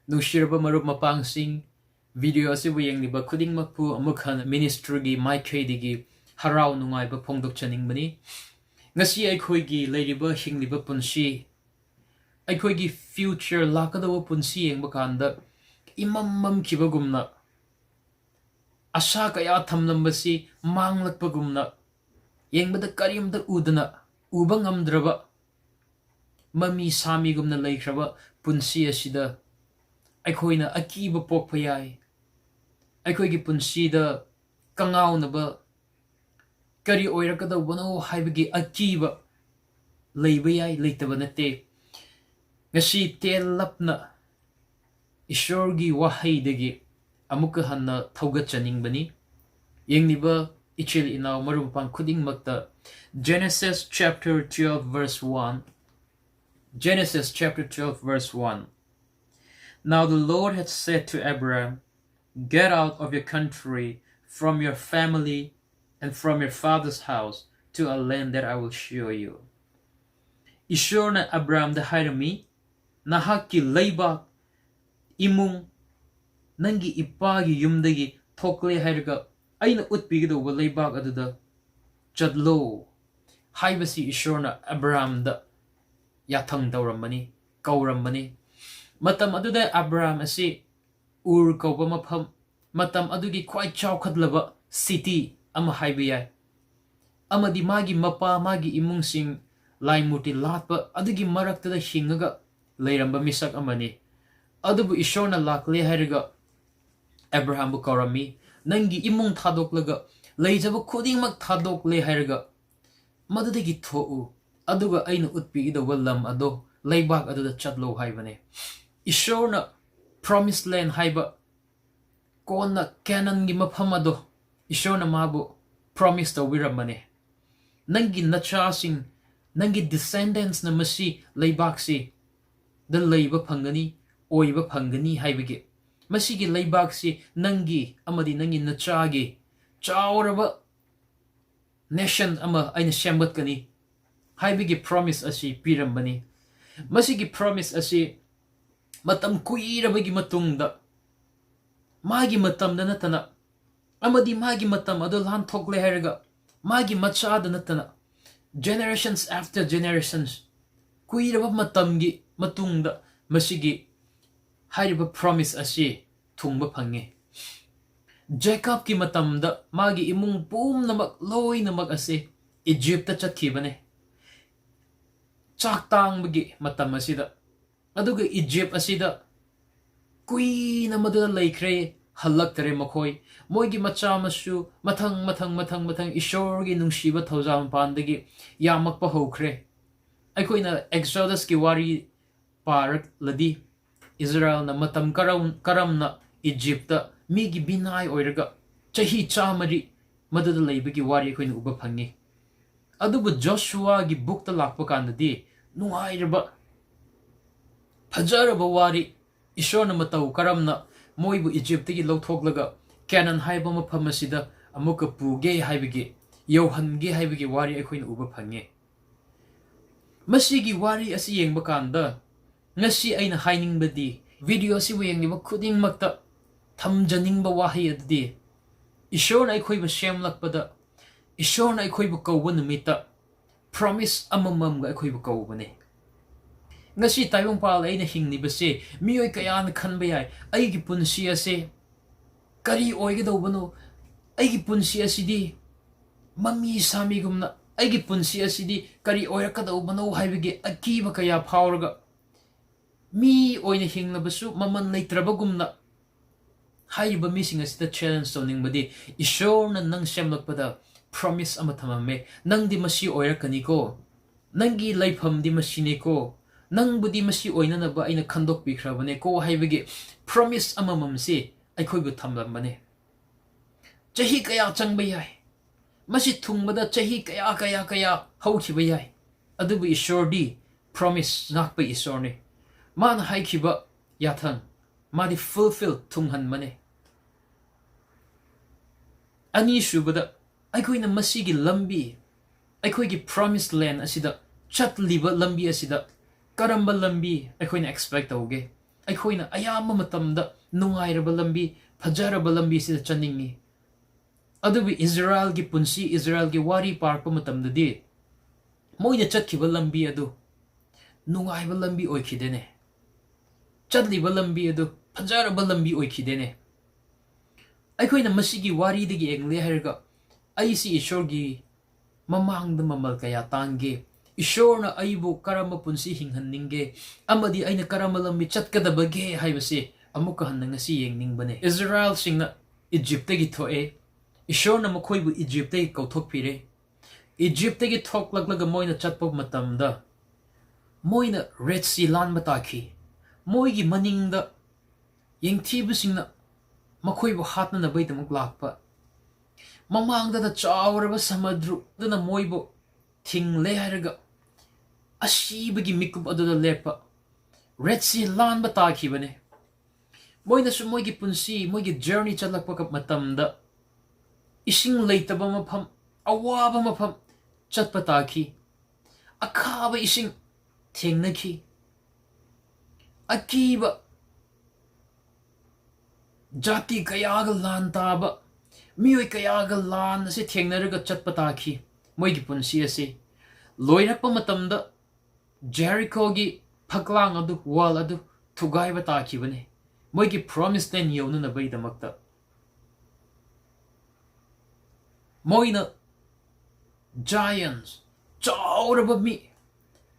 Nushiraba marup mapangsing video asi wiyengniba khuding makpu amukhan ministry gi maikhay digi harau nungai ba phongdok chaning bani ngasi aikhoi gi leiriba hingliba punsi aikhoi gi future lakadawa punsi yengba kanda imam kibagumna asa kaya thamlambasi manglakpagumna yengbada karimda udana uba ngamdraba mami sami gumna leikraba punsi asida ꯑꯩꯈꯣꯏꯅ ꯑꯀꯤꯕ ꯄꯣꯛꯄ ꯌꯥꯏ ꯑꯩꯈꯣꯏꯒꯤ ꯄꯨꯟꯁꯤꯗ ꯀꯪꯉꯥꯎꯅꯕ ꯀꯔꯤ ꯑꯣꯏꯔꯛꯀꯗꯧꯕꯅꯣ ꯍꯥꯏꯕꯒꯤ ꯑꯀꯤꯕ ꯂꯩꯕ ꯌꯥꯏ ꯂꯩꯇꯕ ꯅꯠꯇꯦ ꯉꯁꯤ ꯇꯦꯜꯂꯞꯅ ꯏꯁꯣꯔꯒꯤ ꯋꯥꯍꯩꯗꯒꯤ ꯑꯃꯨꯛꯀ ꯍꯟꯅ ꯊꯧꯒꯠꯆꯅꯤꯡꯕꯅꯤ ꯌꯦꯡꯂꯤꯕ ꯏꯆꯤꯜ ꯏꯅꯥꯎ ꯃꯔꯨꯞ ꯃꯄꯥꯡ ꯈꯨꯗꯤꯡꯃꯛꯇ Genesis chapter 12 verse 1 Genesis chapter 12 verse 1 Now the Lord had said to Abram, Get out of your country, from your family, and from your father's house, to a land that I will show you. Ishorna Abram the Hairami, Nahaki Laibak, Imung, Nangi Ipagi Yumdagi, Tokle Hairga, Aina Utbigido will Laibak Adada, Jadlo, Haibasi Ishorna Abram the Yatang Dauramani, Kauramani. Matam aduda Abram asi ur kauba mafam matam adugi kwai chawkhatlaba city ama haiba yai amadi magi mapa magi imungsing laimuti latpa adugi maraktada hingaga leiramba misak amani adubu ishorna lakle hairiga Abraham bu kaurami nangi imung thadoklaga leijaba khudingmak thadokle hairiga madudagi thou aduga aina utpigida wallam ado leibak aduda chatlo haibane Ishorna promised land haiba konna Canaan gi mafam ado Ishorna mabu promise to wiramane nangi nachasing nangi descendants na masi leibaksi the leiba phangani oiba phangani haibage masigi leibaksi nangi amadi nangi nachagi chauraba nation ama aina sembatkani haibage promise asi pirambani masigi promise asi matam kuirabagi matungda magi matam da natana amadi magi matam ado lan thokle hairga magi macha da natana generations after generations kuiraba matamgi matungda masigi hairiba promise asi thungba phange Jacob ki matamda magi imung pumnamak loinamak asi Egypt ta chathibane chaktang bagi matam asida aduga Egypt asida kuina madula laikre halaktare makhoi moigi macha masu mathang ishorgi nungshiba thawjam pandagi yamakpa hokre aikoina Exodus ki wari parak ladi Israel na matam karamna Egypta migi binai oiraga chahi chamari madula laibagi wari aikoina uba phangi adubu Joshua gi bookta lakpa kandadi nuairaba Fajaraba wari Ishorna matau karamna moibu Egyptigi lawthoklaga Canaan haiba mafam asida amuka puge haibagi yauhange haibagi wari aikoina uba phange masigi wari asi yengba kanda ngasi aina hainingbadi video asi wengliba khudingmakta thamjaningba wahi addi Ishorna aikoiba semlakpada Ishorna aikoiba kauba numita promise amamamga aikoiba kaubane ngasi taibong pal aina hingnibase miyoi kayana khanba yai aigi punsi ase kari oigedobano aigi punsi asidi mami sami gumna aigi punsi asidi kari oirakadobano haibige akiba kaya phawraga mi oina hingnabasu maman leitrabagumna haiba mising asida challenge toningbadi Ishorna nang semlakpada promise ama thamame nangdi masi oirakani ko nangi laifamdi masine ko nang budi masi oinanaba aina khandok pikhrabane ko haibage promise amamamsi aikhoibu thamlambane chahi kaya changba yai masi thungbada chahi kaya haukiba yai adubu Ishordi promise nakpa Ishorne man haikiba yathang madi fulfill thunghanmane ani shubada aikhoina masigi lambi aikhoigi promised land asida chatliba lambi asida karamba lambi aikhoina expect tawge ꯑꯩꯈꯣꯏꯅ ꯑꯌꯥꯝꯕ ꯃꯇꯝꯗ ꯅꯨꯡꯉꯥꯏꯔꯕ ꯂꯝꯕꯤ ꯐꯖꯔꯕ ꯂꯝꯕꯤꯁꯤꯗ ꯆꯠꯅꯤꯡꯉꯤ ꯑꯗꯨꯕꯨ ꯏꯖꯔꯦꯜꯒꯤ ꯄꯨꯟꯁꯤ ꯏꯖꯔꯦꯜꯒꯤ ꯋꯥꯔꯤ ꯄꯥꯔꯛꯄ ꯃꯇꯝꯗꯗꯤ ꯃꯣꯏꯅ ꯆꯠꯈꯤꯕ ꯂꯝꯕꯤ ꯑꯗꯨ ꯅꯨꯡꯉꯥꯏꯕ ꯂꯝꯕꯤ ꯑꯣꯏꯈꯤꯗꯦꯅꯦ ꯆꯠꯂꯤꯕ ꯂꯝꯕꯤ ꯑꯗꯨ ꯐꯖꯔꯕ ꯂꯝꯕꯤ ꯑꯣꯏꯈꯤꯗꯦꯅꯦ ꯑꯩꯈꯣꯏꯅ ꯃꯁꯤꯒꯤ ꯋꯥꯔꯤꯗꯒꯤ ꯌꯦꯡꯂꯦ ꯍꯥꯏꯔꯒ ꯑꯩꯁꯤ ꯏꯁꯣꯔꯒꯤ ꯃꯃꯥꯡꯗ ꯃꯃꯜ ꯀꯌꯥ ꯇꯥꯡꯒꯦ ꯏꯁꯣꯔꯅ ꯑꯩꯕꯨ ꯀꯔꯝꯕ ꯄꯨꯟꯁꯤ ꯍꯤꯡꯍꯟꯅꯤꯡꯒꯦ ꯑꯃꯗꯤ ꯑꯩꯅ ꯀꯔꯝꯕ ꯂꯝꯕꯤ ꯆꯠꯀꯗꯕꯒꯦ ꯍꯥꯏꯕꯁꯤ ꯑꯃꯨꯛꯀ ꯍꯟꯅ ꯉꯁꯤ ꯌꯦꯡꯅꯤꯡꯕꯅꯦ ꯏꯖꯔꯦꯜꯁꯤꯡꯅ ꯏꯖꯤꯞꯇꯒꯤ ꯊꯣꯛꯑꯦ ꯏꯁꯣꯔꯅ ꯃꯈꯣꯏꯕꯨ ꯏꯖꯤꯞꯇꯒꯤ ꯀꯧꯊꯣꯛꯄꯤꯔꯦ ꯏꯖꯤꯞꯇꯒꯤ ꯊꯣꯛꯂꯛꯂꯒ ꯃꯣꯏꯅ ꯆꯠꯄ ꯃꯇꯝꯗ ꯃꯣꯏꯅ ꯔꯦꯗ ꯁꯤ ꯂꯥꯟꯕ ꯇꯥꯈꯤ ꯃꯣꯏꯒꯤ ꯃꯅꯤꯡꯗ ꯌꯦꯡꯊꯤꯕꯁꯤꯡꯅ ꯃꯈꯣꯏꯕꯨ ꯍꯥꯠꯅꯅꯕꯒꯤꯗꯃꯛ ꯂꯥꯛꯄ ꯃꯃꯥꯡꯗ ꯆꯥꯎꯔꯕ ꯁꯃꯨꯗ꯭ꯔꯗꯨꯅ ꯃꯣꯏꯕꯨ ꯊꯤꯡꯂꯦ ꯍꯥꯏꯔꯒ ꯑꯁꯤꯕꯒꯤ ꯃꯤꯀꯨꯞ ꯑꯗꯨꯗ ꯂꯦꯞꯄ ꯔꯦꯗ ꯁꯤ ꯂꯥꯟꯕ ꯇꯥꯈꯤꯕꯅꯦ ꯃꯣꯏꯅꯁꯨ ꯃꯣꯏꯒꯤ ꯄꯨꯟꯁꯤ ꯃꯣꯏꯒꯤ ꯖꯔꯅꯤ ꯆꯠꯂꯛꯄ ꯃꯇꯝꯗ ꯏꯁꯤꯡ ꯂꯩꯇꯕ ꯃꯐꯝ ꯑꯋꯥꯕ ꯃꯐꯝ ꯆꯠꯄ ꯇꯥꯈꯤ ꯑꯈꯥꯕ ꯏꯁꯤꯡ ꯊꯦꯡꯅꯈꯤ ꯑꯀꯤꯕ ꯖꯥꯇꯤ ꯀꯌꯥꯒ ꯂꯥꯟ ꯇꯥꯕ ꯃꯤꯑꯣꯏ ꯀꯌꯥꯒ ꯂꯥꯟ ꯑꯁꯤ ꯊꯦꯡꯅꯔꯒ ꯆꯠꯄ ꯇꯥꯈꯤ ꯃꯣꯏꯒꯤ ꯄꯨꯟꯁꯤ ꯑꯁꯤ ꯂꯣꯏꯔꯛꯄ ꯃꯇꯝꯗ ꯖꯦꯔꯤꯀꯣꯒꯤ ꯐꯛꯂꯥꯡ ꯑꯗꯨ ꯋꯥꯜ ꯑꯗꯨ ꯊꯨꯒꯥꯏꯕ ꯇꯥꯈꯤꯕꯅꯤ ꯃꯣꯏꯒꯤ ꯄ꯭ꯔꯣꯃꯤꯁ ꯂꯦꯟ ꯌꯧꯅꯅꯕꯒꯤꯗꯃꯛꯇ ꯃꯣꯏꯅ ꯖꯥꯏꯟꯁ ꯆꯥꯎꯔꯕ ꯃꯤ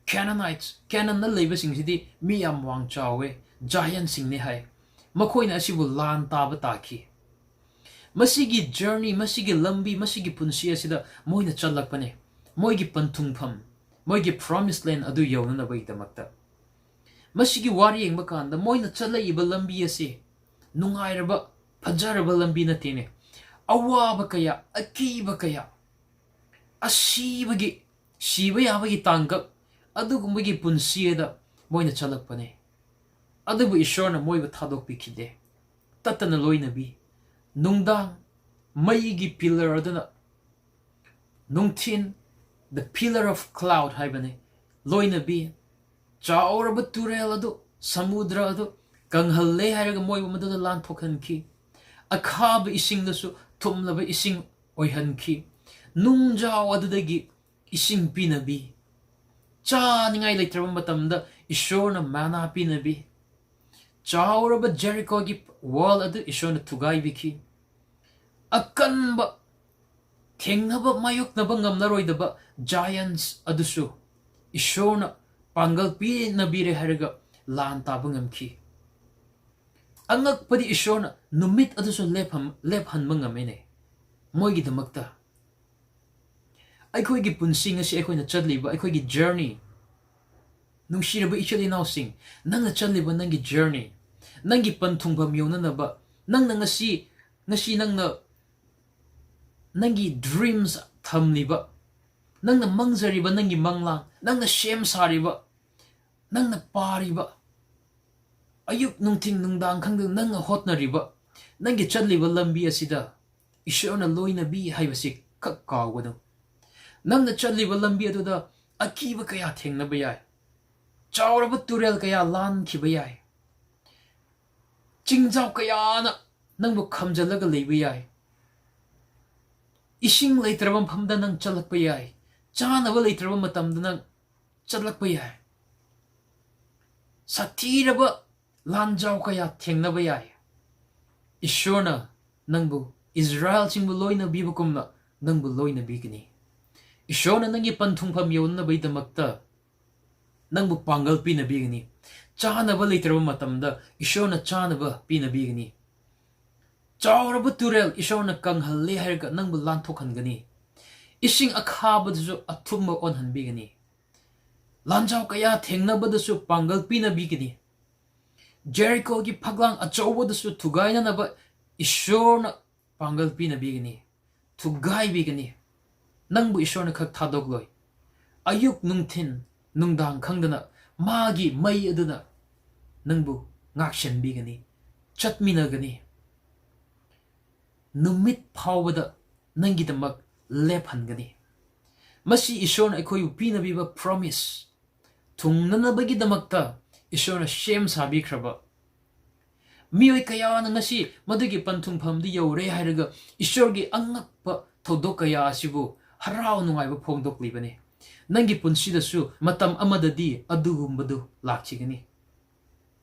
ꯀꯦꯅꯥꯅꯥꯏꯠꯁ ꯀꯦꯅꯥꯟꯗ ꯂꯩꯕꯁꯤꯡꯁꯤꯗꯤ ꯃꯤ ꯌꯥꯝ ꯋꯥꯡ ꯆꯥꯎꯋꯦ ꯖꯥꯏꯟꯁꯤꯡꯅꯤ ꯍꯥꯏ ꯃꯈꯣꯏꯅ ꯑꯁꯤꯕꯨ ꯂꯥꯟ ꯇꯥꯕ ꯇꯥꯈꯤ ꯃꯁꯤꯒꯤ ꯖꯔꯅꯤ ꯃꯁꯤꯒꯤ ꯂꯝꯕꯤ ꯃꯁꯤꯒꯤ ꯄꯨꯟꯁꯤ ꯑꯁꯤꯗ ꯃꯣꯏꯅ ꯆꯠꯂꯛꯄꯅꯦ ꯃꯣꯏꯒꯤ ꯄꯟꯊꯨꯡꯐꯝ ꯃꯣꯏꯒꯤ ꯄ꯭ꯔꯣꯃꯤꯁ ꯂꯦꯟ ꯑꯗꯨ ꯌꯧꯅꯅꯕꯒꯤꯗꯃꯛꯇ ꯃꯁꯤꯒꯤ ꯋꯥꯔꯤ ꯌꯦꯡꯕ ꯀꯥꯟꯗ ꯃꯣꯏꯅ ꯆꯠꯂꯛꯏꯕ ꯂꯝꯕꯤ ꯑꯁꯤ ꯅꯨꯡꯉꯥꯏꯔꯕ ꯐꯖꯔꯕ ꯂꯝꯕꯤ ꯅꯠꯇꯦꯅꯦ ꯑꯋꯥꯕ ꯀꯌꯥ ꯑꯀꯤꯕ ꯀꯌా ꯑꯁꯤꯕꯒꯤ ꯁꯤꯕ ꯌꯥꯕꯒꯤ ꯇꯥꯡꯀꯛ ꯑꯗꯨꯒꯨꯝꯕꯒꯤ ꯄꯨꯟꯁꯤꯗ ꯃꯣꯏꯅ ꯆꯠꯂꯛꯄꯅꯦ ꯑꯗꯨꯕꯨ ꯏꯁꯣꯔꯅ ꯃꯣꯏꯕꯨ ꯊꯥꯗꯣꯛꯄꯤꯈꯤꯗꯦ ꯇꯠꯇꯅ ꯂꯣꯏꯅꯕꯤ ꯅꯨꯡꯗꯥꯡ ꯃꯩꯒꯤ ꯄꯤꯂꯔ ꯑꯗꯨꯅ ꯅꯨꯡꯊꯤꯟ ꯗ ꯄꯤꯂꯔ ꯑꯣꯐ ꯀ꯭ꯂꯥꯎꯗ ꯍꯥꯏꯕꯅꯤ ꯂꯣꯏꯅꯕꯤ ꯆꯥꯎꯔꯕ ꯇꯨꯔꯦꯜ ꯑꯗꯨ ꯁꯃꯨꯗ꯭ꯔ ꯑꯗꯨ ꯀꯪꯍꯜꯂꯦ ꯍꯥꯏꯔꯒ ꯃꯣꯏꯕꯨ ꯃꯗꯨꯗ ꯂꯥꯟꯊꯣꯛꯍꯟꯈꯤ ꯑꯈꯥꯕ ꯏꯁꯤꯡꯗꯁꯨ ꯊꯨꯝꯂꯕ ꯏꯁꯤꯡ ꯑꯣꯏꯍꯟꯈꯤ ꯅꯨꯡꯖꯥꯎ ꯑꯗꯨꯗꯒꯤ ꯏꯁꯤꯡ ꯄꯤꯅꯕꯤ ꯆꯥꯅꯤꯡꯉꯥꯏ ꯂꯩꯇ꯭ꯔꯕ ꯃꯇꯝꯗ ꯏꯁꯣꯔꯅ ꯃꯥꯅꯥ ꯄꯤꯅꯕꯤ ꯆꯥꯎꯔꯕ ꯖꯦꯔꯤꯀꯣꯒꯤ ꯋꯥꯜ ꯑꯗꯨ ꯏꯁꯣꯔꯅ ꯊꯨꯒꯥꯏꯕꯤꯈꯤ ꯑꯀꯟꯕ ꯊꯦꯡꯅꯕ ꯃꯥꯌꯣꯛꯅꯕ ꯉꯝꯂꯔꯣꯏꯗꯕ ꯖꯥꯌꯟꯁ ꯑꯗꯨꯁꯨ ꯏꯁꯣꯔꯅ ꯄꯥꯡꯒꯜ ꯄꯤꯅꯕꯤꯔꯦ ꯍꯥꯏꯔꯒ ꯂꯥꯟ ꯇꯥꯕ ꯉꯝꯈꯤ ꯑꯉꯛꯄꯗꯤ ꯏꯁꯣꯔꯅ ꯅꯨꯃꯤꯠ ꯑꯗꯨꯁꯨ ꯂꯦꯞꯍꯟꯕ ꯉꯝꯃꯤꯅꯦ ꯃꯣꯏꯒꯤꯗꯃꯛꯇ ꯑꯩꯈꯣꯏꯒꯤ ꯄꯨꯟꯁꯤ ꯉꯁꯤ ꯑꯩꯈꯣꯏꯅ ꯆꯠꯂꯤꯕ ꯑꯩꯈꯣꯏꯒꯤ ꯖꯔꯅꯤ ꯅꯨꯡꯁꯤꯔꯕ ꯏꯆꯤꯜ ꯏꯅꯥꯎꯁꯤꯡ ꯅꯪꯅ ꯆꯠꯂꯤꯕ ꯅꯪꯒꯤ ꯖꯔꯅꯤ ꯅꯪꯒꯤ ꯄꯟꯊꯨꯡꯐꯝ ꯌꯧꯅꯅꯕ ꯅꯪꯅ ꯉꯁꯤ ꯅꯪꯅ ꯅꯪꯒꯤ ꯗ꯭ꯔꯤꯝꯁ ꯊꯝꯂꯤꯕ ꯅꯪꯅ ꯃꯪꯖꯔꯤꯕ ꯅꯪꯒꯤ ꯃꯪꯂꯥꯡ ꯅꯪꯅ ꯁꯦꯝ ꯁꯥꯔꯤꯕ ꯅꯪꯅ ꯄꯥꯔꯤꯕ ꯑꯌꯨꯛ ꯅꯨꯡꯊꯤꯟ ꯅꯨꯡꯗꯥꯡ ꯈꯪꯗꯅ ꯅꯪꯅ ꯍꯣꯠꯅꯔꯤꯕ ꯅꯪꯒꯤ ꯆꯠꯂꯤꯕ ꯂꯝꯕꯤ ꯑꯁꯤꯗ ꯏꯁꯣꯔꯅ ꯂꯣꯏꯅꯕꯤ ꯍꯥꯏꯕꯁꯤ ꯈꯛ ꯀꯥꯎꯒꯅꯨ ꯅꯪꯅ ꯆꯠꯂꯤꯕ ꯂꯝꯕꯤ ꯑꯗꯨꯗ ꯑꯀꯤꯕ ꯀꯌꯥ ꯊꯦꯡꯅꯕ ꯌꯥꯏ ꯆꯥꯎꯔꯕ ꯇꯨꯔꯦꯜ ꯀꯌꯥ ꯂꯥꯟꯈꯤꯕ ꯌꯥꯏ ꯆꯤꯡꯖꯥꯎ ꯀꯌꯥꯅ ꯅꯪꯕꯨ ꯈꯝꯖꯤꯜꯂꯒ ꯂꯩꯕ ꯌꯥꯏ ꯏꯁꯤꯡ ꯂꯩꯇ꯭ꯔꯕ ꯃꯐꯝꯗ ꯅꯪ ꯆꯠꯂꯛꯄ ꯌꯥꯏ ꯆꯥꯅꯕ ꯂꯩꯇ꯭ꯔꯕ ꯃꯇꯝꯗ ꯅꯪ ꯆꯠꯂꯛꯄ ꯌꯥꯏ ꯁꯥꯊꯤꯔꯕ ꯂꯥꯟꯖꯥꯎ ꯀꯌꯥ ꯊꯦꯡꯅꯕ ꯌꯥꯏ ꯏꯁꯣꯔꯅ ꯅꯪꯕꯨ ꯏꯖꯔꯦꯜꯁꯤꯡꯕꯨ ꯂꯣꯏꯅꯕꯤꯕꯒꯨꯝꯅ ꯅꯪꯕꯨ ꯂꯣꯏꯅꯕꯤꯒꯅꯤ ꯏꯁꯣꯔꯅ ꯅꯪꯒꯤ ꯄꯟꯊꯨꯡꯐꯝ ꯌꯧꯅꯕꯒꯤꯗꯃꯛꯇ ꯅꯪꯕꯨ ꯄꯥꯡꯒꯜ ꯄꯤꯅꯕꯤꯒꯅꯤ ꯆꯥꯅꯕ ꯂꯩꯇ꯭ꯔꯕ ꯃꯇꯝꯗ ꯏꯁꯣꯔꯅ ꯆꯥꯅꯕ ꯄꯤꯅꯕꯤꯒꯅꯤ ꯆꯥꯎꯔꯕ ꯇꯨꯔꯦꯜ ꯏꯁꯣꯔꯅ ꯀꯪꯍꯜꯂꯦ ꯍꯥꯏꯔꯒ ꯅꯪꯕꯨ ꯂꯥꯟꯊꯣꯛꯍꯟꯒꯅꯤ ꯏꯁꯤꯡ ꯑꯈꯥꯕꯗꯁꯨ ꯑꯊꯨꯝꯕ ꯑꯣꯟꯍꯟꯕꯤꯒꯅꯤ ꯂꯥꯟꯖꯥꯎ ꯀꯌా ꯊꯦꯡꯅꯕꯗꯁꯨ ꯄꯥꯡꯒꯜ ꯄꯤꯅꯕꯤꯒꯅꯤ ꯖꯦꯔꯤꯀꯣꯒꯤ ꯐꯛꯂꯥꯡ ꯑꯆꯧꯕꯗꯁꯨ ꯊꯨꯒꯥꯏꯅꯅꯕ ꯏꯁꯣꯔꯅ ꯄꯥꯡꯒꯜ ꯄꯤꯅꯕꯤꯒꯅꯤ ꯊꯨꯒꯥꯏꯕꯤꯒꯅꯤ ꯅꯪꯕꯨ ꯏꯁꯣꯔꯅ ꯈꯛ ꯊꯥꯗꯣꯛꯂꯣꯏ ꯑꯌꯨꯛ ꯅꯨꯡꯊꯤꯟ ꯅꯨꯡꯗꯥꯡ ꯈꯪꯗꯅ ꯃꯥꯒꯤ ꯃꯩ ꯑꯗꯨꯅ ꯅꯪꯕꯨ ꯉꯥꯛꯁꯦꯟꯕꯤꯒꯅꯤ ꯆꯠꯃꯤꯟꯅꯒꯅꯤ ꯅꯨꯃꯤꯠ ꯐꯥꯎꯕꯗ ꯅꯪꯒꯤꯗꯃꯛ ꯂꯦꯞꯍꯟꯒꯅꯤ ꯃꯁꯤ ꯏꯁꯣꯔꯅ ꯑꯩꯈꯣꯏꯕꯨ ꯄꯤꯅꯕꯤꯕ ꯄ꯭ꯔꯣꯃꯤꯁ ꯊꯨꯡꯅꯅꯕꯒꯤꯗꯃꯛꯇ ꯏꯁꯣꯔꯅ ꯁꯦꯝ ꯁꯥꯕꯤꯈ꯭ꯔꯕ Mioi kaya na ngasi madugi panthungpham di yore hairaga Ishorgi angakpa thodok kaya asibu harau nungaiba phongdoklibani nangi punsidasu matam amadadi adugumbadu lakchigani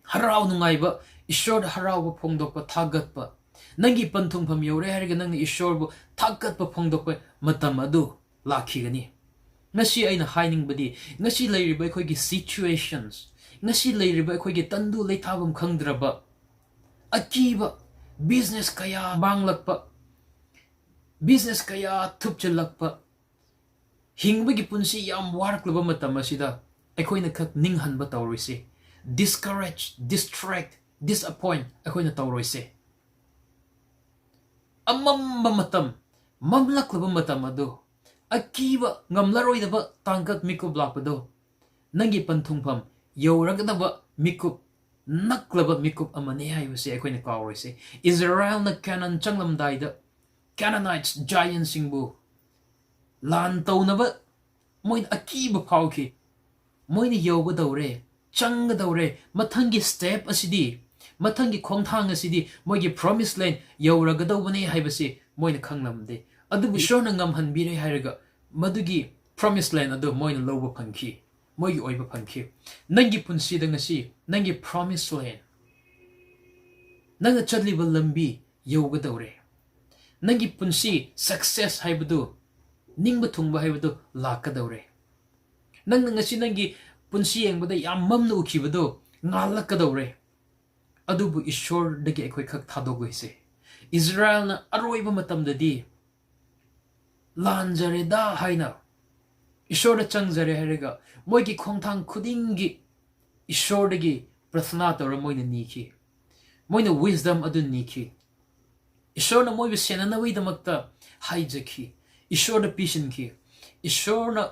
harau nungaiba Ishor harau phongdokpa thagatpa nangi panthungpham yore hairaga nangni Ishorbu thagatpa phongdokpa matam adu lakhigani ngasi aina hainingbadi ngasi leiriba akhoi situations ngasi leiriba akhoi tandu leithabam khangdraba Akiba business kaya banglakpa business kaya thupchalakpa hingbagi punsi yam waraklaba matam asida akoina khak ninghanba tawroise discourage distract disappoint akoina tawroise amamba matam mamlaklaba matam ado akiba ngamlaroidaba tangkat mikub lakpado nangi panthungpham yawragadaba mikub Naklaba mikup amane haibase akoina kawroise Israel na Canaan changlamdaida Canaanites giants singbu lan tawnaba moin akiba phawki moin yoga dawre changa dawre mathangi step asidi mathangi khongthang asidi moigi promised land yawraga dawbane haibase moin khanglamde adubu shorna ngamhanbire hairaga madugi promised land adu moin loba phangki Mogi oiba pankhi nangi punsi ngasi nangi promised land nanga chadliba lambi yoga dawre nangi punsi success haibadu ningba thungba haibadu lakka dawre nanga ngasi nangi punsi yengbada yam mamna ukhibadu ngalakka dawre adubu Ishor dagi akhoi khak thadogoise Israel na aroiba matamdadi lanjare da haina Ishor da changjare hairaga moigi khongthang khudingi Ishor dagi prathna tawra moina nikhi moina wisdom adu nikhi Ishor na moiba senanawai damakta haijakhi Ishor da pishinkhi Ishor na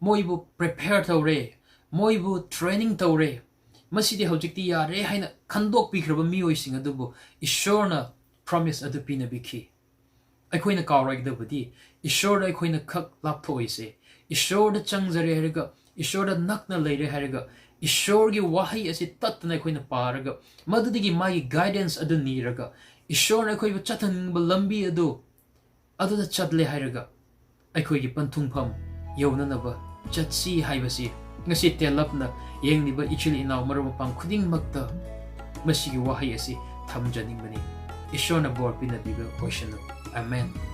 moibu prepare tawre moibu training tawre masidi hojikti yare haina khandok pikraba mioi sing adubu Ishor na promise adu pinabikhi aikoina kawraigdabadi Ishor da aikoina khak lapthoise Ishor da changjare hairaga Ishor da nakna leire hairaga Ishor gi wahi asi tatna aikoina paraga madudigi mai guidance adu niraga Ishor na aikoiba chathaningba lambi adu da chatle hairaga aikoigi panthungpham yawnanaba chatsi haibasi ngasi telapna yengliba ichil inaw marumapang khudingmakta masigi wahi asi thamjaningbani Ishor na bor pinabiba oishanu Amen